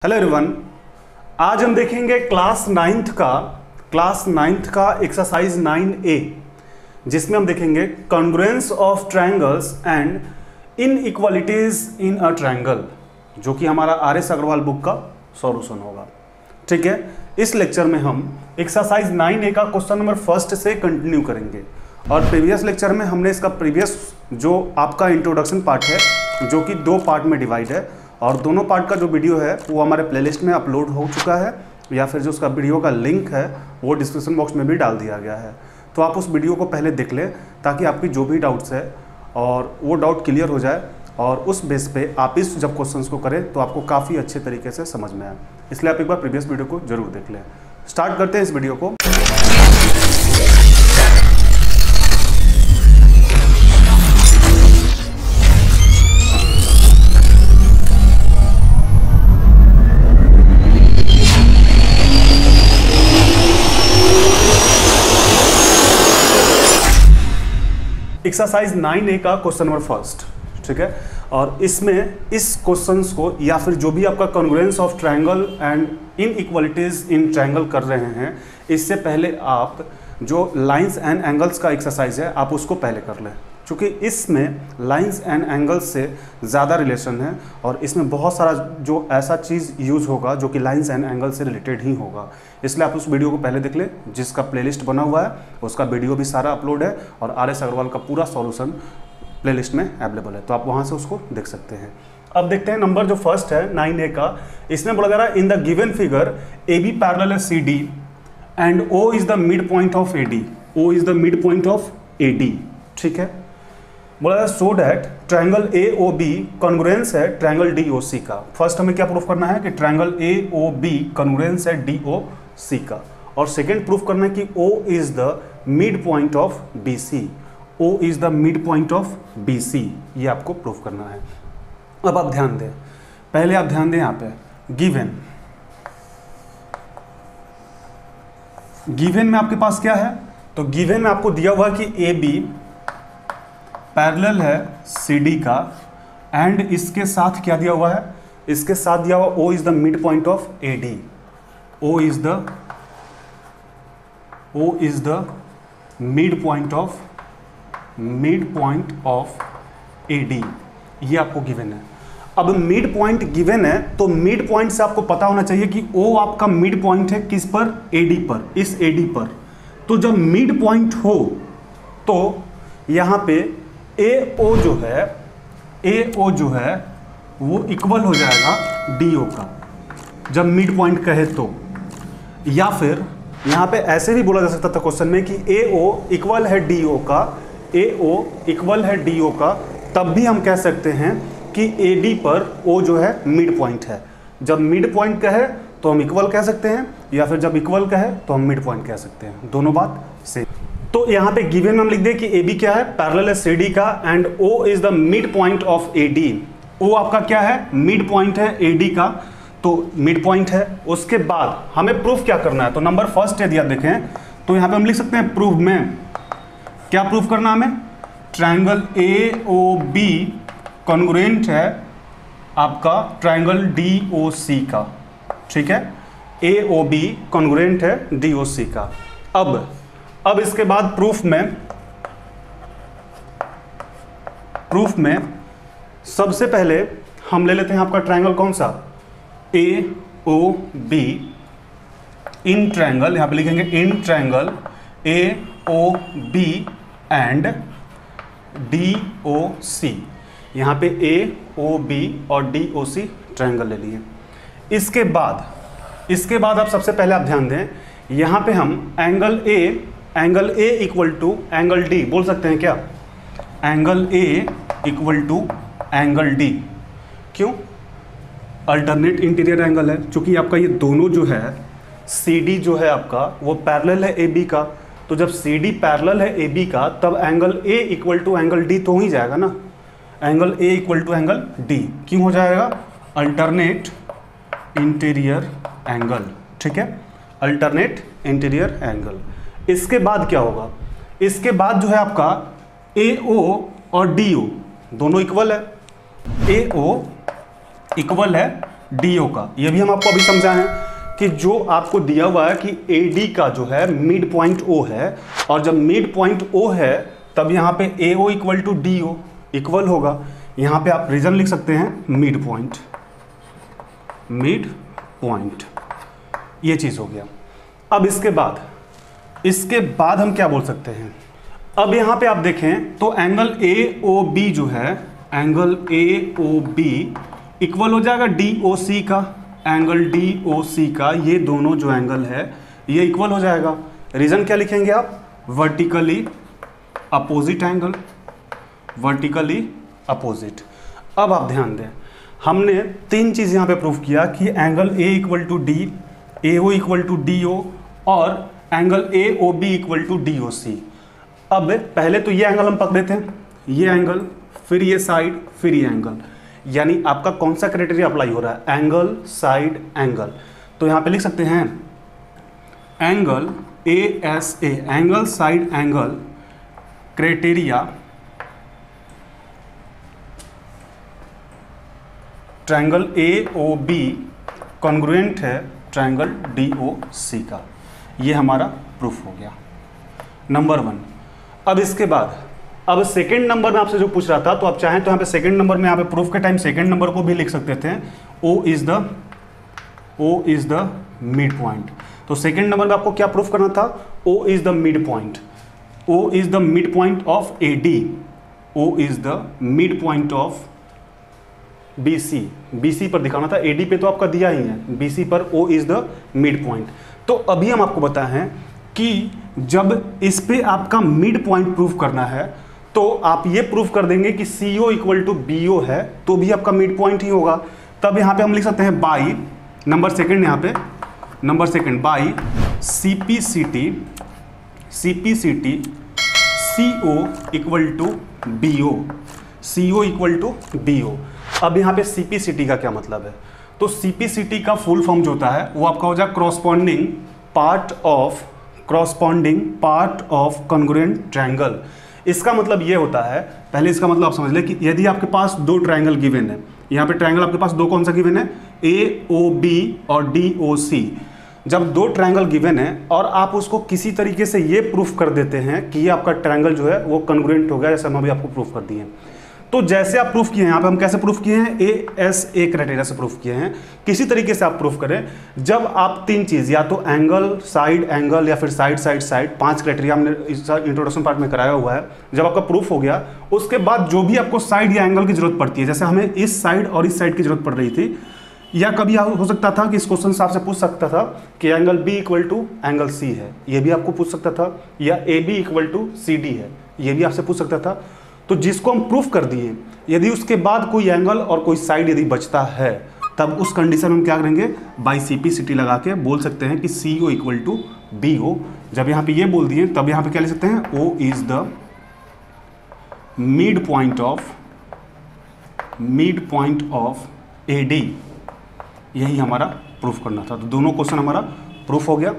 Hello everyone, आज हम देखेंगे क्लास नाइन्थ का एक्सरसाइज 9A, जिसमें हम देखेंगे congruence of triangles and inequalities in a triangle, जो कि हमारा आर.एस. अग्रवाल बुक का सॉल्यूशन होगा। ठीक है, इस लेक्चर में हम एक्सरसाइज 9A का क्वेश्चन नंबर फर्स्ट से कंटिन्यू करेंगे। और प्रीवियस लेक्चर में हमने इसका प्रीवियस जो आपका इंट्रोडक्शन पार्ट है, जो कि 2 पार्ट में डिवाइड है, और दोनों पार्ट का जो वीडियो है वो हमारे प्लेलिस्ट में अपलोड हो चुका है, या फिर जो उसका वीडियो का लिंक है वो डिस्क्रिप्शन बॉक्स में भी डाल दिया गया है। तो आप उस वीडियो को पहले देख लें, ताकि आपकी जो भी डाउट्स है और वो डाउट क्लियर हो जाए, और उस बेस पे आप इस जब क्वेश्चंस को करें तो आपको काफ़ी अच्छे तरीके से समझ में आए। इसलिए आप एक बार प्रीवियस वीडियो को जरूर देख लें। स्टार्ट करते हैं इस वीडियो को। एक्सरसाइज 9A का क्वेश्चन नंबर फर्स्ट, ठीक है। और इसमें इस क्वेश्चंस को, या फिर जो भी आपका congruence of triangle and inequalities in triangle कर रहे हैं, इससे पहले आप जो लाइंस एंड एंगल्स का एक्सरसाइज है आप उसको पहले कर लें, क्योंकि इसमें लाइंस एंड एंगल्स से ज़्यादा रिलेशन है, और इसमें बहुत सारा जो ऐसा चीज़ यूज़ होगा जो कि लाइंस एंड एंगल से रिलेटेड ही होगा। इसलिए आप उस वीडियो को पहले देख लें, जिसका प्लेलिस्ट बना हुआ है, उसका वीडियो भी सारा अपलोड है, और आर.एस. अग्रवाल का पूरा सॉल्यूशन प्लेलिस्ट में अवेलेबल है, तो आप वहाँ से उसको देख सकते हैं। अब देखते हैं नंबर जो फर्स्ट है 9A का। इसमें बोला जा रहा है in the given figure AB parallel है CD and O is the mid point of AD। O is the mid point of AD, ठीक है। बोला है so that triangle AOB congruence है ट्रायंगल DOC का। फर्स्ट हमें क्या प्रूफ करना है कि ट्रायंगल AOB कॉन्ग्रुएंस है DOC का, और सेकंड प्रूफ करना है कि O is the mid point of BC। O is the mid point of BC, ये आपको प्रूफ करना है। अब आप ध्यान दें, पहले आप ध्यान दें यहाँ पे गिवन में आपके पास क्या है, तो गिवन में आपको दिया हुआ कि AB पैरेलल है CD का, एंड इसके साथ क्या दिया हुआ है, इसके साथ दिया हुआ O is the mid point of AD। O is the mid point of AD, ये आपको गिवन है। अब मिड पॉइंट गिवन है, तो मिड पॉइंट से आपको पता होना चाहिए कि O आपका मिड पॉइंट है किस पर, AD पर, इस AD पर। तो जब मिड पॉइंट हो तो यहाँ पे AO जो है वो इक्वल हो जाएगा DO का, जब मिड पॉइंट कहे तो। या फिर यहाँ पे ऐसे भी बोला जा सकता था क्वेश्चन में कि AO इक्वल है DO का, AO इक्वल है DO का, तब भी हम कह सकते हैं कि AD पर O जो है मिड पॉइंट है। जब मिड पॉइंट कहे तो हम इक्वल कह सकते हैं, या फिर जब इक्वल कहे तो हम मिड पॉइंट कह सकते हैं, दोनों बात सेम। तो यहाँ पे गिवन में हम लिख दें कि AB क्या है, पैरेलल है CD का, and O is the mid point of AD। O आपका क्या है, मिड पॉइंट है AD का, तो मिड पॉइंट है। उसके बाद हमें प्रूफ क्या करना है, तो नंबर फर्स्ट यदि आप देखें तो यहाँ पे हम लिख सकते हैं प्रूफ में क्या प्रूफ करना हमें, ट्रायंगल AOB कॉन्ग्रुएंट है आपका ट्रायंगल DOC का, ठीक है। AOB कॉन्ग्रुएंट है DOC का। अब इसके बाद प्रूफ में सबसे पहले हम ले लेते हैं आपका ट्रायंगल कौन सा, AOB इन ट्रायंगल, यहां पे लिखेंगे इन ट्रायंगल AOB एंड DOC। यहां पे AOB और DOC ट्रायंगल ले लिए। इसके बाद आप सबसे पहले आप ध्यान दें, यहां पे हम angle A equal to angle D बोल सकते हैं क्या, angle A equal to angle D। क्यों, अल्टरनेट इंटीरियर एंगल है, क्योंकि आपका ये दोनों जो है CD जो है आपका वो पैरेलल है AB का, तो जब CD पैरेलल है AB का तब angle A equal to angle D तो हो ही जाएगा ना, angle A equal to angle D। क्यों हो जाएगा, अल्टरनेट इंटीरियर एंगल, ठीक है, अल्टरनेट इंटीरियर एंगल। इसके बाद क्या होगा, इसके बाद जो है आपका AO और DO दोनों इक्वल है, AO इक्वल है DO का। ये भी हम आपको अभी समझाए हैं कि जो आपको दिया हुआ है कि AD का जो है मिड पॉइंट O है, और जब मिड पॉइंट O है तब यहाँ पे AO equal to DO equal होगा। यहाँ पे आप रीजन लिख सकते हैं मिड पॉइंट, मिड पॉइंट, ये चीज़ हो गया। अब इसके बाद हम क्या बोल सकते हैं, अब यहाँ पे आप देखें तो एंगल AOB जो है, एंगल AOB इक्वल हो जाएगा DOC का, एंगल DOC का, ये दोनों जो एंगल है ये इक्वल हो जाएगा। रीजन क्या लिखेंगे आप, vertically opposite angle, vertically opposite. अब आप ध्यान दें, हमने तीन चीज़ यहाँ पे प्रूफ किया कि angle A equal to D, AO equal to DO और angle AOB equal to DOC। अब पहले तो ये एंगल हम पकड़े थे, ये एंगल, फिर ये साइड, फिर ये एंगल, यानी आपका कौन सा क्राइटेरिया अप्लाई हो रहा है, एंगल साइड एंगल। तो यहाँ पे लिख सकते हैं angle ASA, angle side angle criteria triangle AOB congruent है ट्रायंगल DOC का। ये हमारा प्रूफ हो गया नंबर 1। अब इसके बाद अब सेकंड नंबर में आपसे जो पूछ रहा था, तो आप चाहें तो यहाँ पे सेकंड नंबर में यहाँ पे प्रूफ के टाइम सेकंड नंबर को भी लिख सकते थे, O is the mid point. तो सेकंड नंबर में आपको क्या प्रूफ करना था, O is the mid point, O is the mid point of AD, O is the mid point of BC पर दिखाना था, AD पे तो आपका दिया ही है, BC पर O is the mid point. तो अभी हम आपको बताए हैं कि जब इस पे आपका मिड पॉइंट प्रूफ करना है तो आप ये प्रूफ कर देंगे कि CO इक्वल टू BO है तो भी आपका मिड पॉइंट ही होगा। तब यहाँ पे हम लिख सकते हैं बाई नंबर सेकंड, यहाँ पे number second by CPCT CO equal to BO, CO equal to BO। अब यहाँ पे CPCT का क्या मतलब है, तो CPCT का फुल फॉर्म जो होता है वो आपका हो जाए corresponding part of congruent triangle. इसका मतलब ये होता है, पहले इसका मतलब आप समझ लें कि यदि आपके पास दो ट्रायंगल गिवन है, यहाँ पे ट्रायंगल आपके पास दो कौन सा गिवन है, AOB और DOC। जब दो ट्रायंगल गिवन है और आप उसको किसी तरीके से ये प्रूफ कर देते हैं कि ये आपका ट्रायंगल जो है वो कॉन्ग्रुएंट हो गया, जैसे हम अभी आपको प्रूफ कर दिए हैं। तो जैसे आप प्रूफ किए हैं, यहाँ पे हम कैसे प्रूफ किए हैं, ASA क्राइटेरिया से प्रूफ किए हैं। किसी तरीके से आप प्रूफ करें, जब आप तीन चीज, या तो एंगल, साइड एंगल या फिर साइड, पांच क्राइटेरिया हमने इस इंट्रोडक्शन पार्ट में कराया हुआ है। जब आपका प्रूफ हो गया, उसके बाद जो भी आपको साइड या एंगल की जरूरत पड़ती है, जैसे हमें इस साइड और इस साइड की जरूरत पड़ रही थी, या कभी हो सकता था कि इस क्वेश्चन से आपसे पूछ सकता था कि angle B equal to angle C है, ये भी आपको पूछ सकता था, या AB इक्वल टू CD है, ये भी आपसे पूछ सकता था। तो जिसको हम प्रूफ कर दिए, यदि उसके बाद कोई एंगल और कोई साइड यदि बचता है, तब उस कंडीशन में हम क्या करेंगे, बाई CPCT लगा के बोल सकते हैं कि CO इक्वल टू BO। जब यहाँ पे ये बोल दिए, तब यहाँ पे क्या लिख सकते हैं, O is the mid point of AD। यही हमारा प्रूफ करना था। तो दोनों क्वेश्चन हमारा प्रूफ हो गया।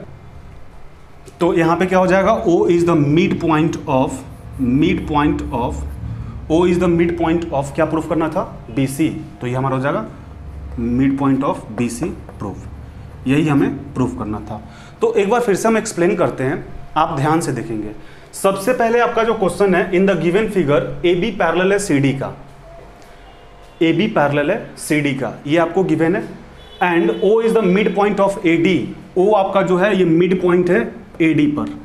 तो यहाँ पे क्या हो जाएगा, O is the mid point of क्या प्रूफ करना था, BC। तो ये हमारा हो जाएगा mid point of BC proof, यही हमें प्रूफ करना था। तो एक बार फिर से हम एक्सप्लेन करते हैं, आप ध्यान से देखेंगे। सबसे पहले आपका जो क्वेश्चन है, in the given figure AB parallel है CD का, AB पैरेलल है CD का, ये आपको गिवन है। And O is the mid point of AD, O आपका जो है ये मिड पॉइंट है AD पर,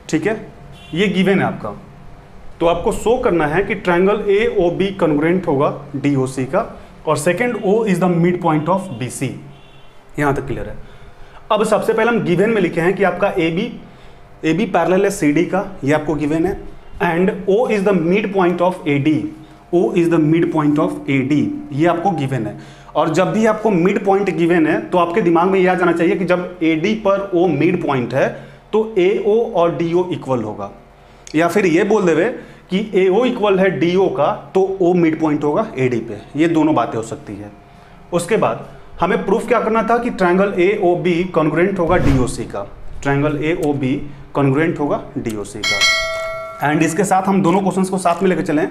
ठीक है, ये गिवन है आपका। तो आपको शो करना है कि ट्रायंगल AOB कॉन्ग्रुएंट होगा DOC का, और second O is the mid point of BC। यहां तक क्लियर है। अब सबसे पहले हम गिवन में लिखे हैं कि आपका AB पैरेलल है CD का, ये आपको गिवन है। And O is the mid point of AD, O is the mid point of AD, ये आपको गिवन है। और जब भी आपको मिड पॉइंट गिवन है तो आपके दिमाग में यह आ जाना चाहिए कि जब AD पर O मिड पॉइंट है तो AO और DO इक्वल होगा, या फिर ये बोल देवे कि AO इक्वल है DO का तो O मिड पॉइंट होगा AD पे। ये दोनों बातें हो सकती है। उसके बाद हमें प्रूफ क्या करना था कि ट्रायंगल AOB कॉन्ग्रुएंट होगा DOC का, ट्रायंगल AOB कॉन्ग्रुएंट होगा DOC का। एंड इसके साथ हम दोनों क्वेश्चंस को साथ में लेकर चलें,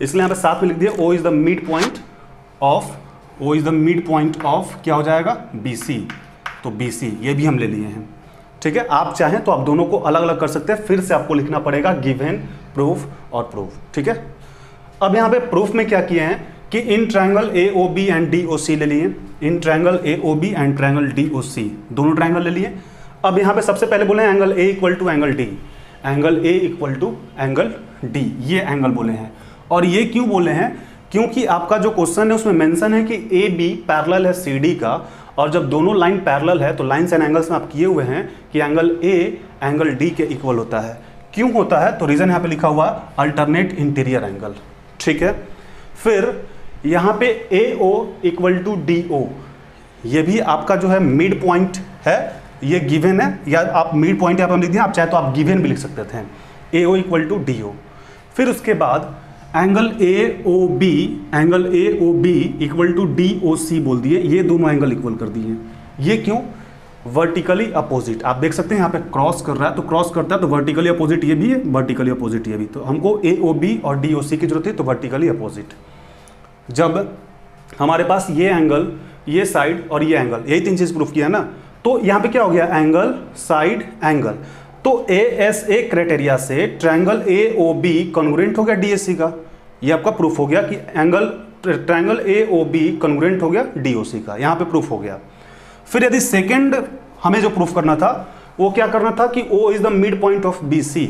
इसलिए यहाँ पे साथ में लिख दिया, O is the mid point of O is the mid point of क्या हो जाएगा BC, तो BC ये भी हम ले लिए हैं। ठीक है, आप चाहें तो आप दोनों को अलग अलग कर सकते हैं, फिर से आपको लिखना पड़ेगा गिवन, प्रूफ और प्रूफ। ठीक है, अब यहाँ पे प्रूफ में क्या किए हैं कि in triangle AOB and DOC ले लिए, in triangle AOB and triangle DOC दोनों ट्रायंगल ले लिए। अब यहाँ पे सबसे पहले बोले angle A equal to angle D, angle A equal to angle D, ये एंगल बोले हैं। और ये क्यों बोले हैं, क्योंकि आपका जो क्वेश्चन है उसमें मेंशन है कि AB पैरेलल है CD का, और जब दोनों लाइन पैरेलल है तो लाइन्स एंड एंगल्स में आप किए हुए हैं कि एंगल A एंगल D के इक्वल होता है। क्यों होता है, तो रीजन यहाँ पे लिखा हुआ अल्टरनेट इंटीरियर एंगल। ठीक है, फिर यहाँ पे AO इक्वल टू DO, ये भी आपका जो है मिड पॉइंट है, ये गिवन है, या आप मिड पॉइंट यहाँ पर लिख दिए, आप चाहे तो आप गिवन भी लिख सकते थे, AO इक्वल टू DO। फिर उसके बाद angle AOB equal to DOC बोल दिए, ये दोनों एंगल इक्वल कर दिए। ये क्यों, वर्टिकली अपोजिट, आप देख सकते हैं यहाँ पे क्रॉस कर रहा है, तो क्रॉस करता है तो वर्टिकली अपोजिट ये भी है, वर्टिकली अपोजिट ये भी, तो हमको AOB और DOC की जरूरत है, तो वर्टिकली अपोजिट। जब हमारे पास ये एंगल, ये साइड और ये एंगल, यही तीन चीज प्रूफ किया है ना, तो यहाँ पे क्या हो गया, एंगल साइड एंगल, तो ASA क्राइटेरिया से ट्रायंगल AOB कॉन्ग्रुएंट हो गया DAC का, ये आपका प्रूफ हो गया कि एंगल ट्रायंगल AOB कॉन्ग्रुएंट हो गया DOC का, यहाँ पे प्रूफ हो गया। फिर यदि सेकंड हमें जो प्रूफ करना था वो क्या करना था कि O is the mid point of BC,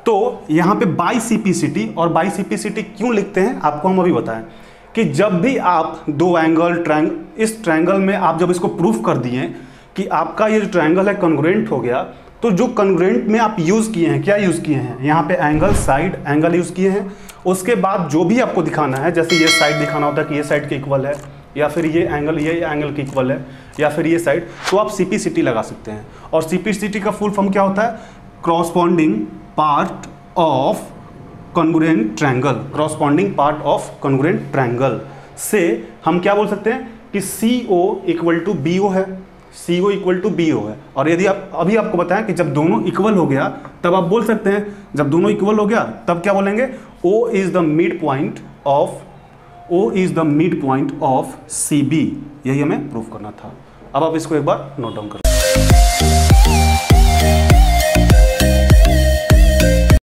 तो यहाँ पे बाई CPCT, और बाई CPCT क्यों लिखते हैं आपको हम अभी बताएं कि जब भी आप दो एंगल इस ट्रायंगल में आप जब इसको प्रूफ कर दिए कि आपका ये जो ट्रायंगल है कॉन्ग्रुएंट हो गया, तो जो कॉन्ग्रुएंट में आप यूज किए हैं, क्या यूज किए हैं, यहाँ पे एंगल साइड एंगल यूज किए हैं। उसके बाद जो भी आपको दिखाना है, जैसे ये साइड दिखाना होता है कि ये साइड के इक्वल है, या फिर ये एंगल के इक्वल है, या फिर ये साइड, तो आप CPCT लगा सकते हैं। और CPCT का फुल फॉर्म क्या होता है, corresponding part of congruent triangle, corresponding part of congruent triangle से हम क्या बोल सकते हैं कि CO इक्वल टू BO है, CO इक्वल टू BO है। और यदि आप अभी आपको बताएं कि जब दोनों इक्वल हो गया तब आप बोल सकते हैं, जब दोनों इक्वल हो गया तब क्या बोलेंगे, O is the mid point of CB, यही हमें प्रूफ करना था। अब आप इसको एक बार नोट डाउन करें।